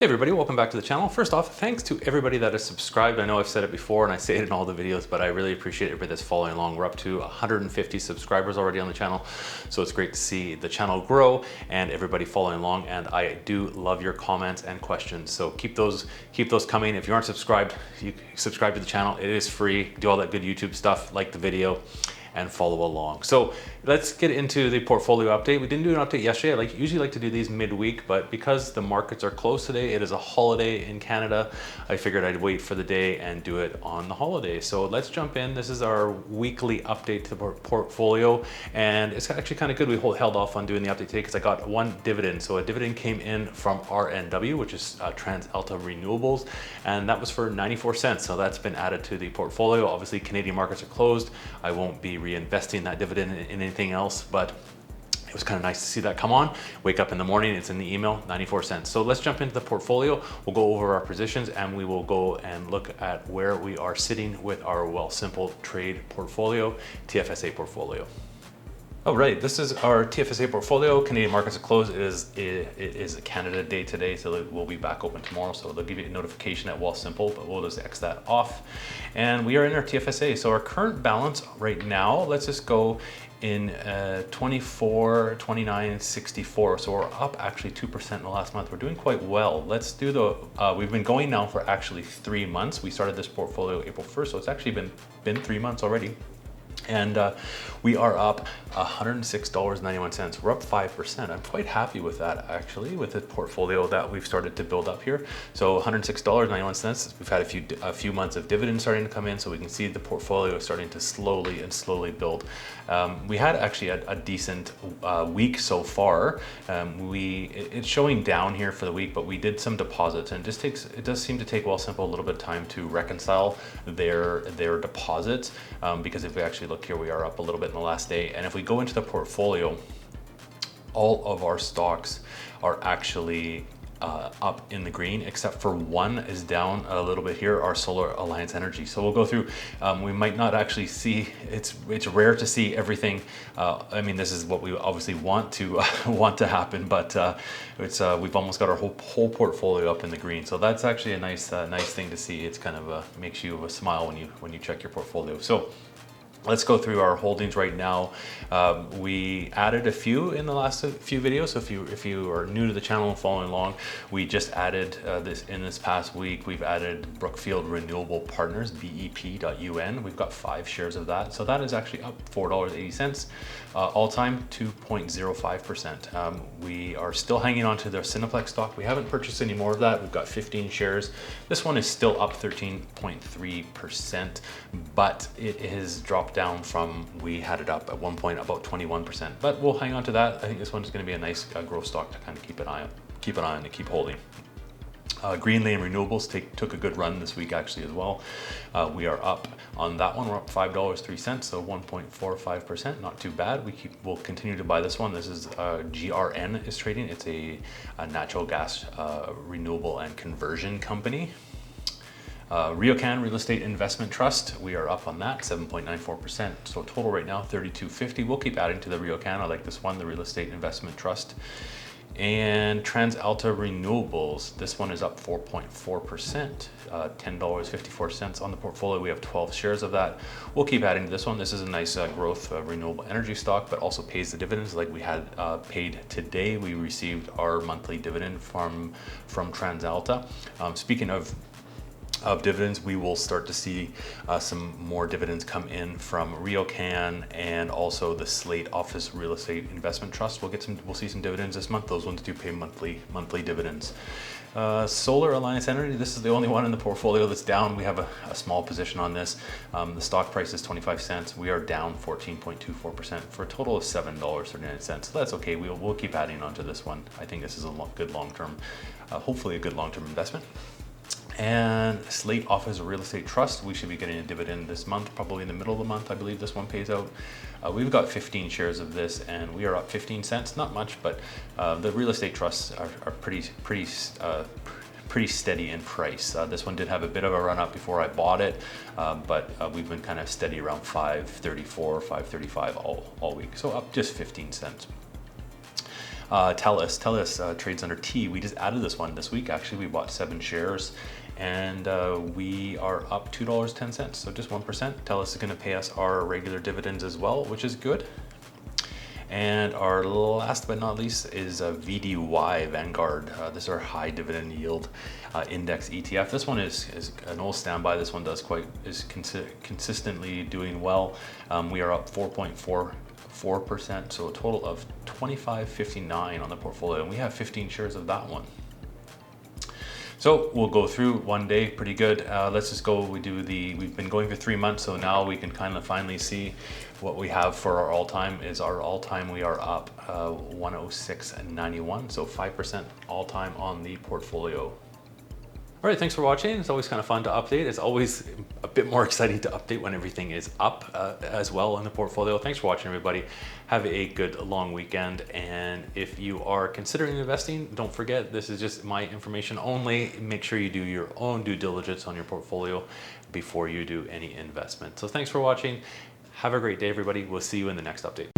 Hey everybody, welcome back to the channel. First off, thanks to everybody that has subscribed. I know I've said it before and I say it in all the videos, but I really appreciate everybody that's following along. We're up to 150 subscribers already on the channel, so it's great to see the channel grow and everybody following along. And I do love your comments and questions, so keep those coming. If you aren't subscribed, you subscribe to the channel. It is free. Do all that good YouTube stuff, like the video, and follow along. So let's get into the portfolio update. We didn't do an update yesterday. I usually like to do these midweek, but because the markets are closed today, it is a holiday in Canada, I figured I'd wait for the day and do it on the holiday. So let's jump in. This is our weekly update to the portfolio, and it's actually kind of good. We held off on doing the update today because I got one dividend. So a dividend came in from RNW, which is TransAlta Renewables, and that was for 94 cents. So that's been added to the portfolio. Obviously, Canadian markets are closed. I won't be reinvesting that dividend in anything else, but it was kind of nice to see that come on. Wake up in the morning, it's in the email, 94 cents. So let's jump into the portfolio. We'll go over our positions and we will go and look at where we are sitting with our Wealthsimple Trade portfolio, TFSA portfolio. All right, this is our TFSA portfolio. Canadian markets are closed. It is a Canada day today, so we'll be back open tomorrow. So they'll give you a notification at Wealthsimple, but we'll just X that off. And we are in our TFSA. So our current balance right now, let's just go in 24, 29, 64. So we're up actually 2% in the last month. We're doing quite well. Let's do the, we've been going now for actually 3 months. We started this portfolio April 1st, so it's actually been 3 months already. And we are up $106.91. We're up 5%. I'm quite happy with that, actually, with the portfolio that we've started to build up here. So $106.91. We've had a few months of dividends starting to come in, so we can see the portfolio starting to slowly build. We had actually a decent week so far. It's showing down here for the week, but we did some deposits, and it does seem to take Wealthsimple a little bit of time to reconcile their deposits, because if we actually look here, we are up a little bit in the last day. And if we go into the portfolio, all of our stocks are actually up in the green, except for one is down a little bit here, our Solar Alliance Energy. So we'll go through, we might not actually see, it's rare to see everything. I mean, this is what we obviously want to happen, but we've almost got our whole portfolio up in the green. So that's actually a nice thing to see. It's kind of makes you smile when you check your portfolio. So let's go through our holdings right now. We added a few in the last few videos. So if you are new to the channel and following along, we just added this past week. We've added Brookfield Renewable Partners, BEP.UN. We've got 5 shares of that. So that is actually up $4.80. All time 2.05%. We are still hanging on to their Cineplex stock. We haven't purchased any more of that. We've got 15 shares. This one is still up 13.3%, but it has dropped down from, we had it up at one point about 21%, but we'll hang on to that. I think this one's going to be a nice growth stock to kind of keep an eye on and keep holding. Greenlane Renewables took a good run this week actually as well. We are up on that one. We're up $5.03, so 1.45%. Not too bad. We'll continue to buy this one. This is GRN is trading. It's a natural gas renewable and conversion company. RioCan Real Estate Investment Trust, we are up on that, 7.94%. So total right now, $32.50. We'll keep adding to the RioCan. I like this one, the Real Estate Investment Trust. And TransAlta Renewables, this one is up 4.4%, $10.54 on the portfolio. We have 12 shares of that. We'll keep adding to this one. This is a nice growth renewable energy stock, but also pays the dividends like we had paid today. We received our monthly dividend from TransAlta. Speaking of dividends, we will start to see some more dividends come in from RioCan and also the Slate Office Real Estate Investment Trust. We'll see some dividends this month. Those ones do pay monthly dividends. Solar Alliance Energy, this is the only one in the portfolio that's down. We have a small position on this. The stock price is 25 cents. We are down 14.24% for a total of $7.39. So that's okay. We'll keep adding on to this one. I think this is a good long-term, hopefully a good long-term investment. And Slate Office Real Estate Trust, we should be getting a dividend this month, probably in the middle of the month. I believe this one pays out. We've got 15 shares of this, and we are up 15 cents. Not much, but the real estate trusts are pretty steady in price. This one did have a bit of a run up before I bought it, but we've been kind of steady around $5.34, $5.35 all week. So up just 15 cents. Telus trades under T. We just added this one this week. Actually, we bought 7 shares, and we are up $2.10, so just 1%. Telus is going to pay us our regular dividends as well, which is good. And our last but not least is VDY, Vanguard. This is our high dividend yield index ETF. This one is an old standby. This one is consistently doing well. We are up 4.44%, so a total of $25.59 on the portfolio, and we have 15 shares of that one. So we'll go through one day, pretty good. Let's just go, we've been going for 3 months, so now we can kind of finally see what we have for our all-time. We are up 106.91, so 5% all-time on the portfolio. All right, thanks for watching. It's always kind of fun to update. It's always a bit more exciting to update when everything is up as well in the portfolio. Thanks for watching, everybody. Have a good long weekend. And if you are considering investing, don't forget, this is just my information only. Make sure you do your own due diligence on your portfolio before you do any investment. So thanks for watching. Have a great day, everybody. We'll see you in the next update.